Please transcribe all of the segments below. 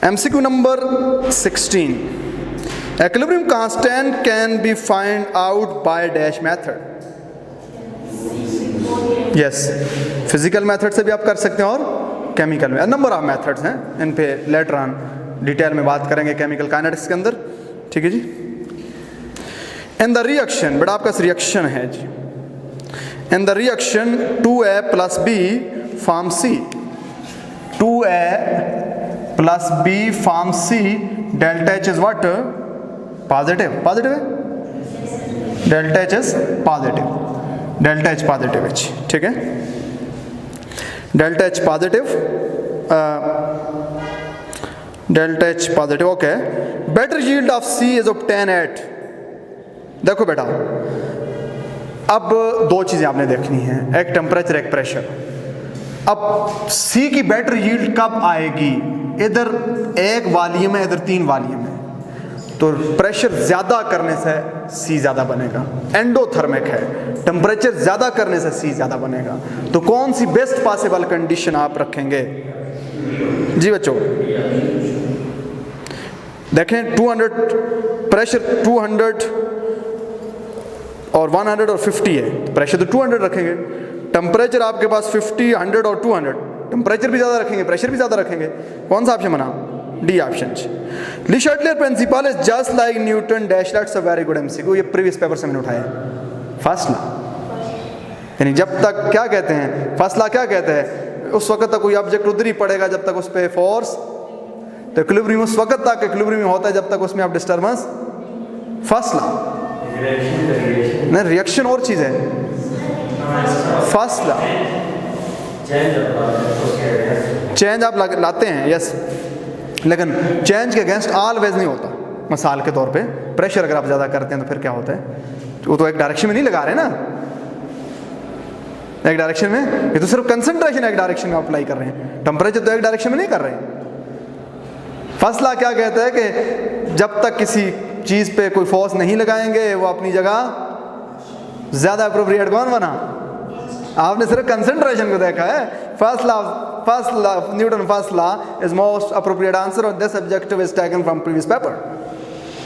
MCQ number 16. Equilibrium constant can be find out by dash method. Yes, physical method से भी आप कर सकते हैं और केमिकल में नंबर ऑफ मेथड्स हैं, इन पे लेटर ऑन डिटेल में बात करेंगे केमिकल काइनेटिक्स के अंदर। ठीक है जी। इन द रिएक्शन, बेटा आपका रिएक्शन है जी। In the reaction 2A plus B form C, 2A plus B form C, delta H is what? Positive. Positive है? Delta H is positive. Delta H positive H. ठीक है? Delta H positive. Delta H positive. Okay. Better yield of C is obtained at. देखो बेटा, अब दो चीजें आपने देखनी है, एक टेम्परेचर एक प्रेशर। अब C की बेटर यील्ड कब आएगी? इधर एक वॉल्यूम है, इधर 3 वॉल्यूम है, तो प्रेशर ज्यादा करने से C ज्यादा बनेगा। एंडोथर्मिक है, टेम्परेचर ज्यादा करने से C ज्यादा बनेगा। तो कौन सी बेस्ट पॉसिबल कंडीशन आप रखेंगे? जी बच्चों देखें, 200 प्रेशर 200 और 100 और 50 है, प्रेशर तो 200 रखेंगे। टेम्परेचर आपके पास 50, 100 और 200, टेम्परेचर भी ज़्यादा रखेंगे, प्रेशर भी ज़्यादा रखेंगे। कौन सा ऑप्शन बना? D option. Le Chatelier principle is just like Newton dash. That's a very good MCQ. ये प्रीवियस पेपर से मैंने उठाया, फर्स्ट लॉ। यानी जब तक क्या कहते हैं, फर्स्ट लॉ क्या कहते हैं, उस वक्त तक कोई ऑब्जेक्ट उधर ही पड़ेगा जब तक उस पर फोर्स, तो इक्विलिब्रियम उस वक्त तक इक्विलिब्रियम होता है जब तक उसमें आप डिस्टर्बेंस। फर्स्ट लॉ नहीं, रिएक्शन और चीज है। फर्स्ट लॉ चेंज आप लाते हैं, यस, लेकिन चेंज के अगेंस्ट ऑलवेज नहीं होता। मिसाल के तौर पे प्रेशर अगर आप ज्यादा करते हैं तो फिर क्या होता है, वो तो एक डायरेक्शन में नहीं लगा रहे ना, एक डायरेक्शन में, ये तो सिर्फ कंसंट्रेशन एक डायरेक्शन में अप्लाई कर रहे हैं, टेम्परेचर तो एक डायरेक्शन में नहीं कर रहे हैं। फर्स्ट लॉ क्या कहता है कि जब तक किसी चीज पे कोई फोर्स नहीं लगाएंगे वो अपनी जगह ज्यादा अप्रोप्रिएट कौन बना? आपने सिर्फ कंसंट्रेशन को देखा है। First law Newton first law is most appropriate answer और this objective is taken from previous paper.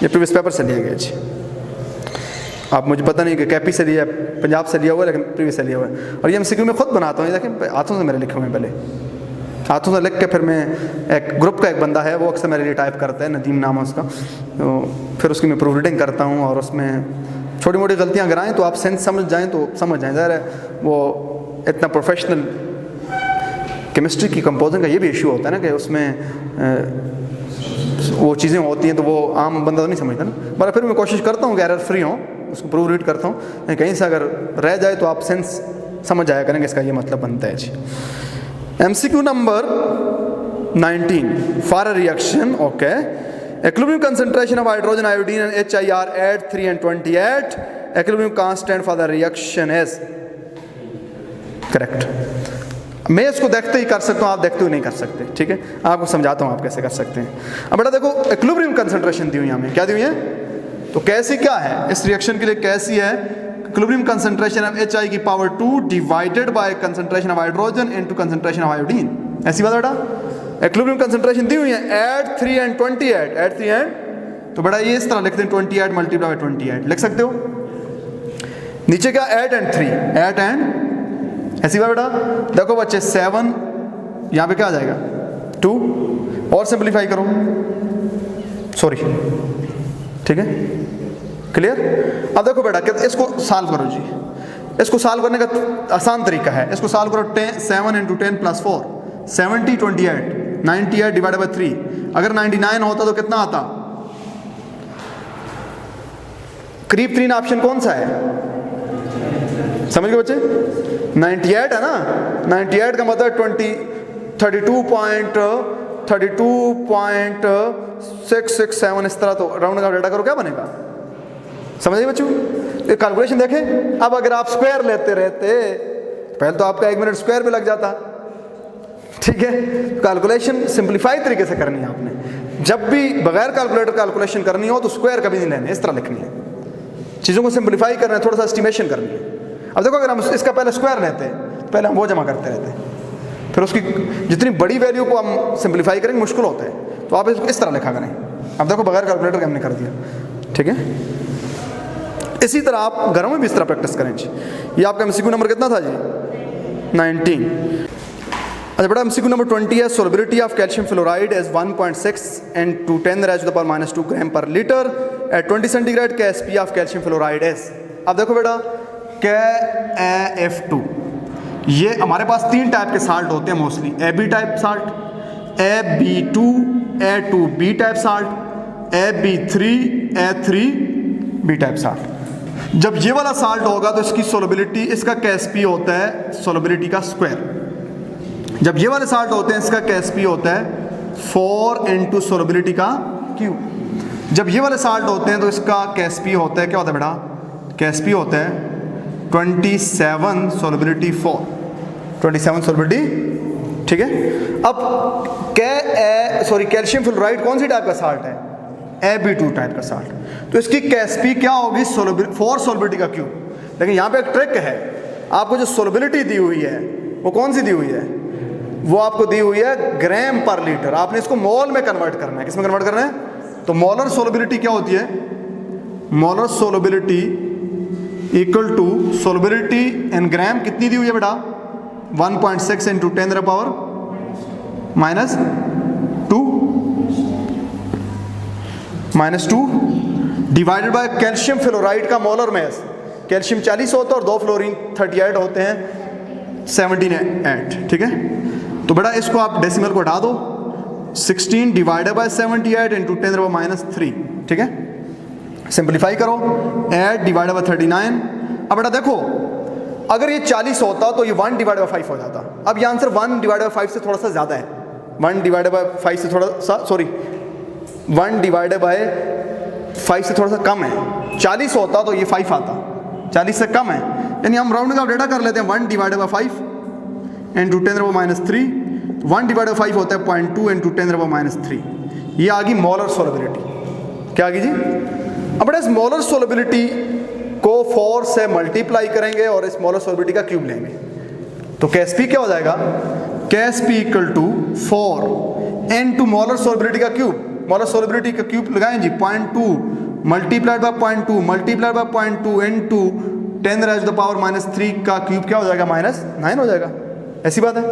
ये प्रीवियस पेपर से लिया गया जी। आप मुझे पता नहीं कि कैपी से लिया, पंजाब से लिया हुआ है, लेकिन प्रीवियस से लिया हुआ है। और ये एमसीक्यू में खुद बनाता हूँ, देखें हाथों से मेरे लिखे हुए हैं, पहले हाथों से लिख के फिर मैं, एक ग्रुप का एक बंदा है वो अक्सर मेरे लिए टाइप करता है, नदीम नाम है उसका, तो फिर उसकी मैं प्रूफ रीडिंग करता हूँ और उसमें छोटी मोटी गलतियाँ अगर आएँ तो आप सेंस समझ जाएँ तो समझ जाएँ। ज़ाहिर है वो इतना प्रोफेशनल, केमिस्ट्री की कंपोजिंग का ये भी इशू होता है ना कि उसमें वो चीज़ें होती हैं तो वो आम बंदा तो नहीं समझता ना, मगर फिर मैं कोशिश करता हूँ कि एरर फ्री हो, उसको प्रूफ रीड करता हूँ, कहीं से अगर रह जाए तो आप सेंस समझ जाया करेंगे इसका ये मतलब बनता है जी। MCQ number 19 for a reaction, okay, equilibrium concentration of hydrogen, iodine and HI are at 3 and 28. Equilibrium constant for the reaction is correct. मैं इसको देखते ही कर सकता हूँ, आप देखते हुए नहीं कर सकते। ठीक है, आपको समझाता हूँ आप कैसे कर सकते हैं। अब बेटा देखो, इक्विलिब्रियम कंसंट्रेशन दी हुई है हमें, क्या दी हुई है, तो कैसी क्या है इस रिएक्शन के लिए, कैसी है? इक्विलिब्रियम कंसंट्रेशन ऑफ HI की power 2 divided by concentration of hydrogen into concentration of iodine. ऐसी बात बेटा, इक्विलिब्रियम कंसंट्रेशन दी हुई है एट 3 and 28, एट 3 and, तो बेटा ये इस तरह लिखते हैं 28 मल्टीप्लाई बाय 28 लिख सकते हो। नीचे क्या, 8 and 3, 8 and, ऐसी बात बेटा। देखो बच्चे 7 यहाँ पे क्या आ जाएगा 2, और सिंप्लीफाई करो, सॉरी, ठीक है, क्लियर। अब देखो बेटा इसको सॉल्व करो जी, इसको सॉल्व करने का आसान तरीका है, इसको सॉल्व करो 7 into 10 plus 4, 70, 28, 98 डिवाइडेड बाय 3। अगर 99 होता तो कितना आता? करीब 3 ऑप्शन कौन सा है, समझ गए बच्चे? 98 है ना, 98 का मतलब 32.667 इस तरह, तो राउंड का डाटा करो क्या बनेगा, समझ गए बच्चों? ये कैलकुलेशन देखें। अब अगर आप स्क्वायर लेते रहते, पहले तो आपका 1 मिनट स्क्वायर पे लग जाता, ठीक है। कैलकुलेशन सिंप्लीफाई तरीके से करनी है आपने। जब भी बगैर कैलकुलेटर कैलकुलेशन करनी हो तो स्क्वायर कभी नहीं लेने, इस तरह लिखनी है, चीज़ों को सिंप्लीफाई करना है, थोड़ा सा एस्टिमेशन करनी है। अब देखो अगर हम इसका पहले स्क्वायर लेते हैं, पहले हम वो जमा करते रहते हैं, फिर उसकी जितनी बड़ी वैल्यू को हम सिंप्लीफाई करेंगे मुश्किल होता है, तो तो आप इसको इस तरह लिखा करें। अब देखो बगैर कैलकुलेटर के हमने कर दिया, ठीक है। इसी तरह आप घरों में भी इस तरह प्रैक्टिस करें जी। ये आपका MCQ नंबर कितना था जी? 19। अच्छा बेटा MCQ नंबर 20 है, solubility of calcium fluoride as 1.6 into 10⁻⁻² gram पर litre at 20 centigrade. KSP of calcium fluoride as, अब देखो बेटा KAF2, ये हमारे पास 3 टाइप के साल्ट होते हैं mostly, AB type salt, AB2 A2B type salt, AB3 A3B type salt. जब ये वाला साल्ट होगा तो इसकी सोलबिलिटी, इसका KSP होता है सोलबिलिटी का स्क्वायर। जब ये वाले साल्ट होते हैं इसका KSP होता है 4 into सोलबिलिटी का क्यूब। जब ये वाले साल्ट होते हैं तो इसका KSP होता है, क्या होता है बेटा? KSP होता है 27 सोलबिलिटी 4, 27 सोलबिलिटी, ठीक है। अब कैल्शियम फ्लोराइड कौन सी टाइप का साल्ट है? AB2 टाइप का साल्ट, तो इसकी KSP क्या होगी? 4 सोलबिलिटी का क्यूब। लेकिन यहाँ पे एक ट्रिक है, आपको जो सोलबिलिटी दी हुई है वो कौन सी दी हुई है? वो आपको दी हुई है ग्राम पर लीटर। आपने इसको मोल में कन्वर्ट करना है। किस में कन्वर्ट करना है? तो मोलर सोलबिलिटी क्या होती है? Molar solubility equal to solubility in gram कितनी दी हुई है बेटा? 1.6 into 10⁻²-2 divided by calcium fluoride का मोलर मास। कैल्शियम 40 होता है और 2 फ्लोरीन 38 होते हैं 78, ठीक है। तो बेटा इसको आप डेसिमल को हटा दो, 16 डिवाइडेड बाय 78 into 10⁻³ ठीक है। सिंपलीफाई करो, 8 डिवाइडेड बाय 39। अब बेटा देखो अगर ये 40 होता तो ये 1 डिवाइडेड बाय 5 हो जाता। अब ये आंसर 1 डिवाइडेड बाय 5 से थोड़ा सा ज़्यादा है, 1 डिवाइडेड बाय 5 से थोड़ा सा 1 डिवाइडेड बाय 5 से थोड़ा सा कम है। 40 होता तो ये 5 आता, 40 से कम है, यानी हम राउंडिंग ऑफ डेटा कर लेते हैं। 1 divided by 5 into 10⁻³ 1 divided by 5 होता है 0.2 into 10⁻³। ये आ गई मोलर सोलबिलिटी। क्या आ गई जी? अब बेटा इस मोलर सोलबिलिटी को 4 से मल्टीप्लाई करेंगे और इस मोलर सोलबिलिटी का क्यूब लेंगे, तो KSP क्या हो जाएगा? KSP equal to 4 into molar solubility का क्यूब। मोलर सोलबिलिटी का क्यूब लगाएं जी, 0.2 multiplied by 0.2 multiplied by 0.2 into 10⁻³ का क्यूब क्या हो जाएगा? -9 हो जाएगा। ऐसी बात है।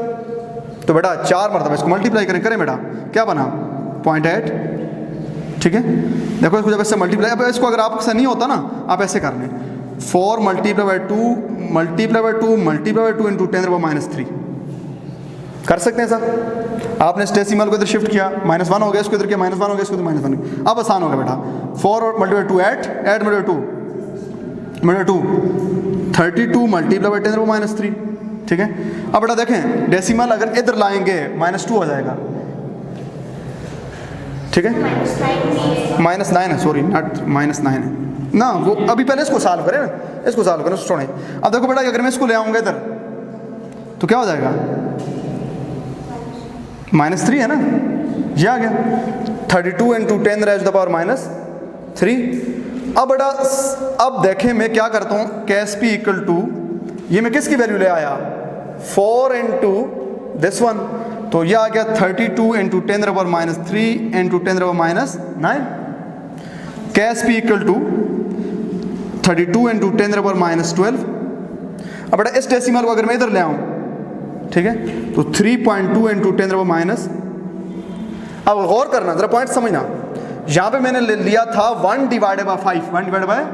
तो बेटा 4 मरतबा इसको मल्टीप्लाई करें बेटा, क्या बना? 0.8, ठीक है। देखो इसको जब इससे मल्टीप्लाई, अब इसको अगर आपसे नहीं होता ना, आप ऐसे कर लें 4 multiply by 2 multiply by 2 multiply by 2 into 10⁻³ कर सकते हैं सर। आपने इस डेसिमल को इधर शिफ्ट किया, -1 हो गया, इसको इधर किया -1 हो गया, इसको -1 हो गया। अब आसान हो गया बेटा, 4 और मल्टीप्लाई 2 8 मल्टीप्लाई 2 32 मल्टीप्लाई बाय 10⁻³, ठीक है। अब बेटा देखें डेसिमल अगर इधर लाएंगे -2 हो जाएगा, ठीक है। -9 है, सॉरी नॉट -9 है ना, वो अभी पहले इसको सॉल्व करें ना, इसको सॉल्व करें, छोड़ें। अब देखो बेटा अगर मैं इसको ले आऊँगा इधर तो क्या हो जाएगा? -3 है ना, ये आ गया 32 into 10⁻³ अब बेटा अब देखें मैं क्या करता हूँ, KSP इक्वल टू ये मैं किसकी वैल्यू ले आया? 4 into this one, तो ये आ गया 32 into 10⁻³ into 10⁻৯। KSP equal to 32 into 10⁻12। अब बेटा इस डेसिमल को अगर मैं इधर ले आऊँ, ठीक है, तो 3.2 into 10⁻। अब गौर करना जरा, पॉइंट समझना, यहाँ पे मैंने लिया था 1 डिवाइडेड बाय 5, 1 डिवाइडेड बाय,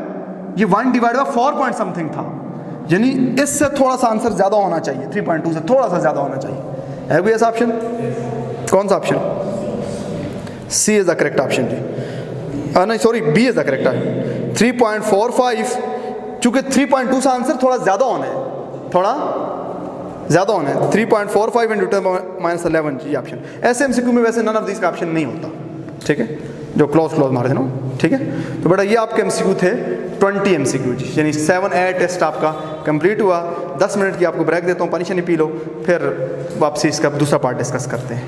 ये 1 डिवाइडेड बाय 4 पॉइंट समथिंग था, यानी इससे थोड़ा सा आंसर ज़्यादा होना चाहिए, 3.2 से थोड़ा सा ज़्यादा होना चाहिए। है कोई ऐसा ऑप्शन? कौन सा option? C is the correct option जी। नहीं sorry, B is the correct option. 3.45, चूँकि 3.2 से आंसर थोड़ा ज़्यादा होना है, थोड़ा ज़्यादा होना है। 3.45 into 10⁻11 जी ऑप्शन। ऐसे MCQ में वैसे नन ऑफ दिस का ऑप्शन नहीं होता, ठीक है, जो क्लोज मारे थे ना, ठीक है। तो बेटा ये आपके MCQ थे 20 MCQ जी, यानी 7-8 टेस्ट आपका कंप्लीट हुआ। 10 मिनट की आपको ब्रेक देता हूँ, पानी शानी पी लो, फिर वापसी इसका दूसरा पार्ट डिस्कस करते हैं।